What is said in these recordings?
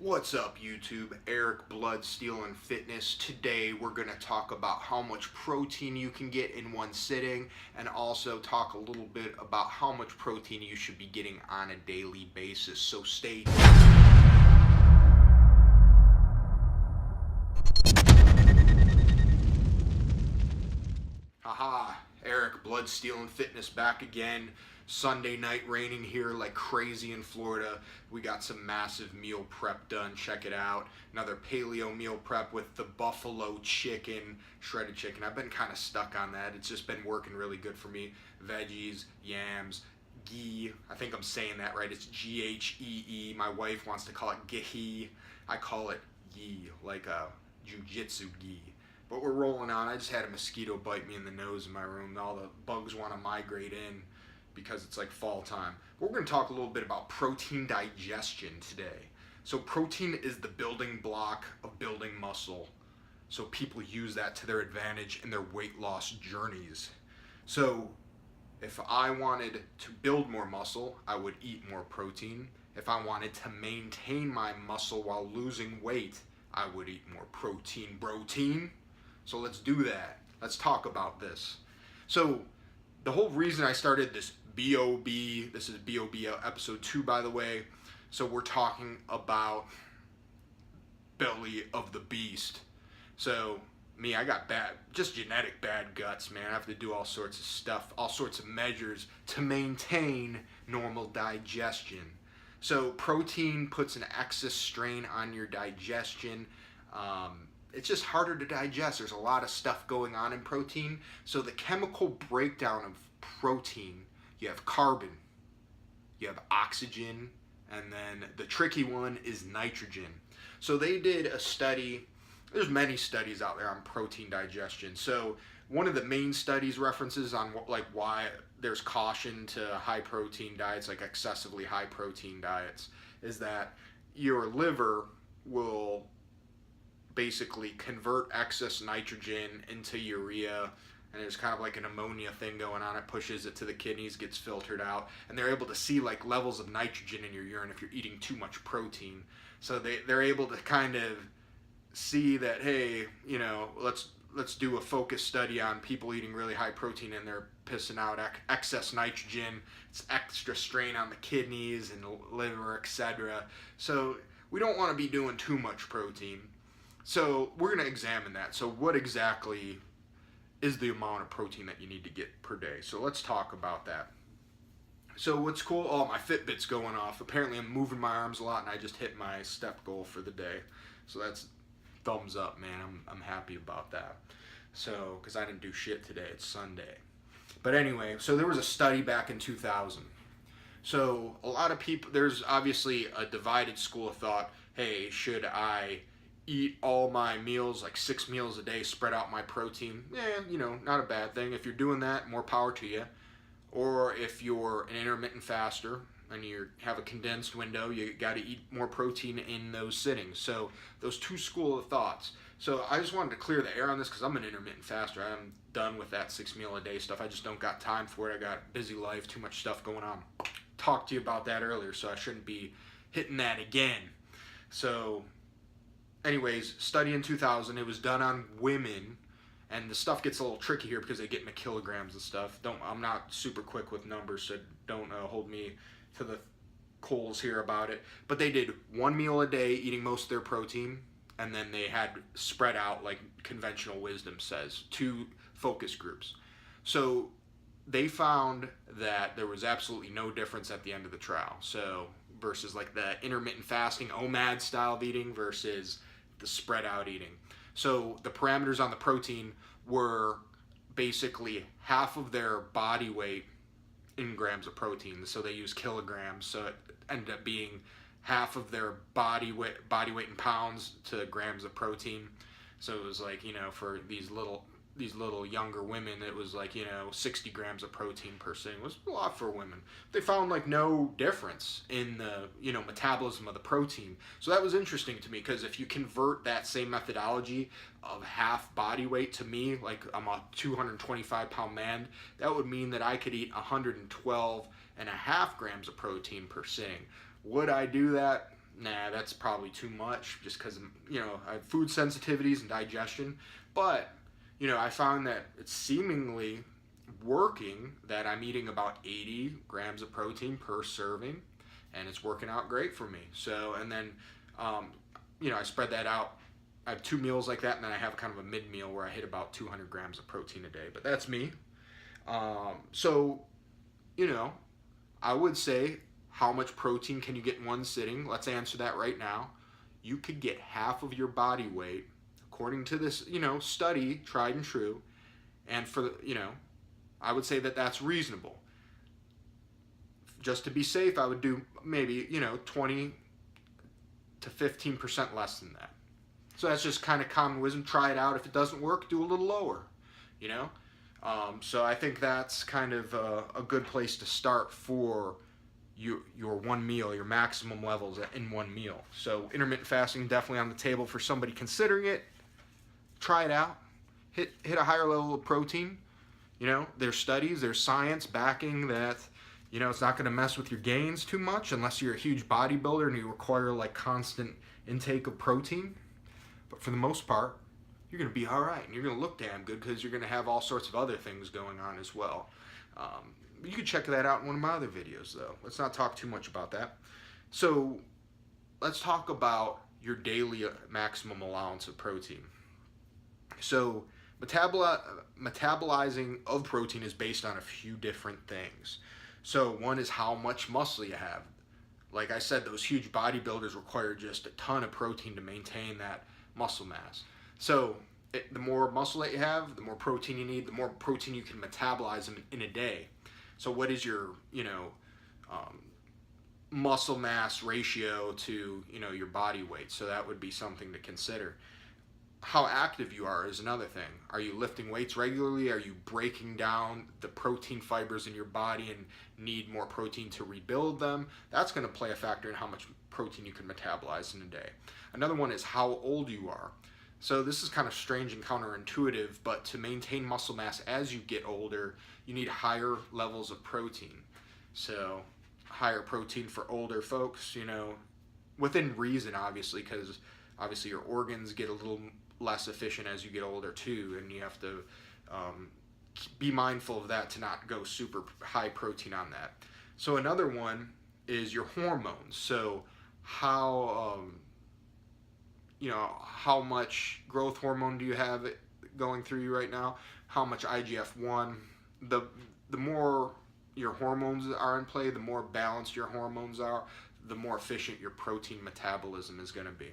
What's up YouTube? Eric Blood Steel and Fitness. Today we're going to talk about how much protein you can get in one sitting and also talk a little bit about how much protein you should be getting on a daily basis. So stay tuned. Haha, Eric Blood Steel and Fitness back again. Sunday night raining here like crazy in Florida. We got some massive meal prep done. Check it out. Another paleo meal prep with the buffalo chicken, shredded chicken. I've been kind of stuck on that. It's just been working really good for me. Veggies, yams, ghee. I think I'm saying that right. It's G-H-E-E. My wife wants to call it ghee. I call it ghee, like a jujitsu ghee. But we're rolling on. I just had a mosquito bite me in the nose in my room. All the bugs want to migrate in because it's like fall time. We're going to talk a little bit about protein digestion today. So protein is the building block of building muscle. So people use that to their advantage in their weight loss journeys. So if I wanted to build more muscle, I would eat more protein. If I wanted to maintain my muscle while losing weight, I would eat more protein. So let's do that. Let's talk about this. So the whole reason I started this BoB, this is BoB episode 2 by the way, so we're talking about belly of the beast. So me, I got just genetic bad guts, man. I have to do all sorts of stuff, all sorts of measures to maintain normal digestion. So protein puts an excess strain on your digestion. It's just harder to digest. There's a lot of stuff going on in protein. So the chemical breakdown of protein, you have carbon, you have oxygen, and then the tricky one is nitrogen. So they did a study. There's many studies out there on protein digestion. So one of the main studies references on like why there's caution to high protein diets, like excessively high protein diets, is that your liver will basically convert excess nitrogen into urea, and there's kind of like an ammonia thing going on. It pushes it to the kidneys, gets filtered out, and they're able to see like levels of nitrogen in your urine if you're eating too much protein. So they're able to kind of see that, hey, you know, let's do a focus study on people eating really high protein and they're pissing out excess nitrogen. It's extra strain on the kidneys and the liver, etc. So we don't want to be doing too much protein. So we're going to examine that. So what exactly is the amount of protein that you need to get per day? So let's talk about that. So what's cool, oh, my Fitbit's going off. Apparently I'm moving my arms a lot and I just hit my step goal for the day. So that's thumbs up, man. I'm happy about that. So, because I didn't do shit today. It's Sunday. But anyway, so there was a study back in 2000. So a lot of people, there's obviously a divided school of thought. Hey, should I eat all my meals, like 6 meals a day, spread out my protein? Yeah, you know, not a bad thing. If you're doing that, more power to you. Or if you're an intermittent faster and you have a condensed window, you got to eat more protein in those sittings. So those two school of thoughts. So I just wanted to clear the air on this because I'm an intermittent faster. I'm done with that 6 meal a day stuff. I just don't got time for it. I got a busy life, too much stuff going on. Talked to you about that earlier, so I shouldn't be hitting that again. So anyways, study in 2000, it was done on women, and the stuff gets a little tricky here because they get into kilograms and stuff. I'm not super quick with numbers, so don't hold me to the coals here about it. But they did 1 meal a day, eating most of their protein, and then they had spread out, like conventional wisdom says, 2 focus groups. So they found that there was absolutely no difference at the end of the trial. So versus like the intermittent fasting, OMAD style of eating versus the spread out eating. So the parameters on the protein were basically half of their body weight in grams of protein. So they use kilograms. So it ended up being half of their body weight in pounds to grams of protein. So it was like, you know, for these little younger women, it was like, you know, 60 grams of protein per sitting. It was a lot for women. They found like no difference in the, you know, metabolism of the protein. So that was interesting to me because if you convert that same methodology of half body weight to me, like I'm a 225 pound man, that would mean that I could eat 112 and a half grams of protein per sitting. Would I do that? nah, that's probably too much just because, I have food sensitivities and digestion. But, I found that it's seemingly working, that I'm eating about 80 grams of protein per serving, and it's working out great for me. So, and then, I spread that out. I have 2 meals like that, and then I have kind of a mid meal where I hit about 200 grams of protein a day. But that's me. So, I would say, how much protein can you get in one sitting? Let's answer that right now. You could get half of your body weight, according to this, study, tried and true. And I would say that that's reasonable. Just to be safe, I would do maybe, 20 to 15% less than that. So that's just kind of common wisdom. Try it out. If it doesn't work, do a little lower, So I think that's kind of a good place to start for your one meal, your maximum levels in one meal. So intermittent fasting definitely on the table for somebody considering it. Try it out. Hit a higher level of protein. There's studies, there's science backing that, it's not going to mess with your gains too much unless you're a huge bodybuilder and you require like constant intake of protein. But for the most part, you're going to be all right, and you're going to look damn good because you're going to have all sorts of other things going on as well. You can check that out in one of my other videos, though. Let's not talk too much about that. So let's talk about your daily maximum allowance of protein. So metabolizing of protein is based on a few different things. So one is how much muscle you have. Like I said, those huge bodybuilders require just a ton of protein to maintain that muscle mass. So the more muscle that you have, the more protein you need, the more protein you can metabolize in a day. So what is your, muscle mass ratio to, your body weight? So that would be something to consider. How active you are is another thing. Are you lifting weights regularly? Are you breaking down the protein fibers in your body and need more protein to rebuild them? That's going to play a factor in how much protein you can metabolize in a day. Another one is how old you are. So this is kind of strange and counterintuitive, but to maintain muscle mass as you get older, you need higher levels of protein. So higher protein for older folks, within reason, obviously, because obviously your organs get a little less efficient as you get older too, and you have to be mindful of that to not go super high protein on that. So another one is your hormones. So how how much growth hormone do you have going through you right now? How much IGF-1? The more your hormones are in play, the more balanced your hormones are, the more efficient your protein metabolism is going to be.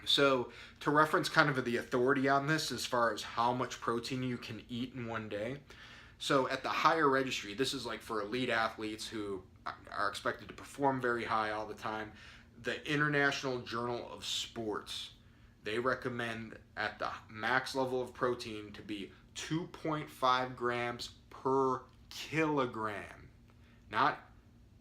So to reference kind of the authority on this as far as how much protein you can eat in one day. So at the higher registry, this is like for elite athletes who are expected to perform very high all the time. The International Journal of Sports, they recommend at the max level of protein to be 2.5 grams per kilogram, not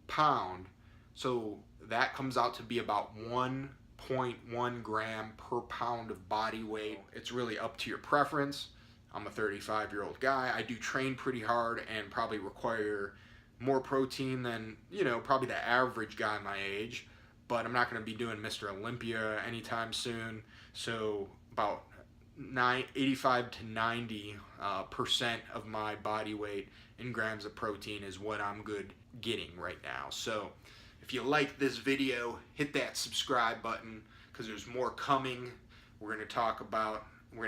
pound. So that comes out to be about 1.1 gram per pound of body weight. It's really up to your preference. I'm a 35-year-old guy. I do train pretty hard and probably require more protein than, probably the average guy my age. But I'm not going to be doing Mr. Olympia anytime soon. So about 85 to 90% of my body weight in grams of protein is what I'm good getting right now. So if you like this video, hit that subscribe button because there's more coming. We're going to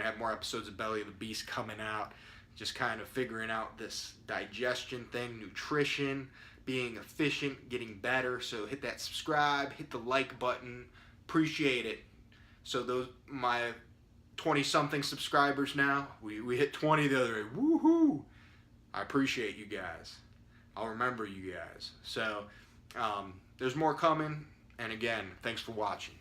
have more episodes of Belly of the Beast coming out. Just kind of figuring out this digestion thing, nutrition, being efficient, getting better. So hit that subscribe, hit the like button. Appreciate it. So those my 20-something subscribers now. We hit 20 the other day. Woohoo! I appreciate you guys. I'll remember you guys. So there's more coming. And again, thanks for watching.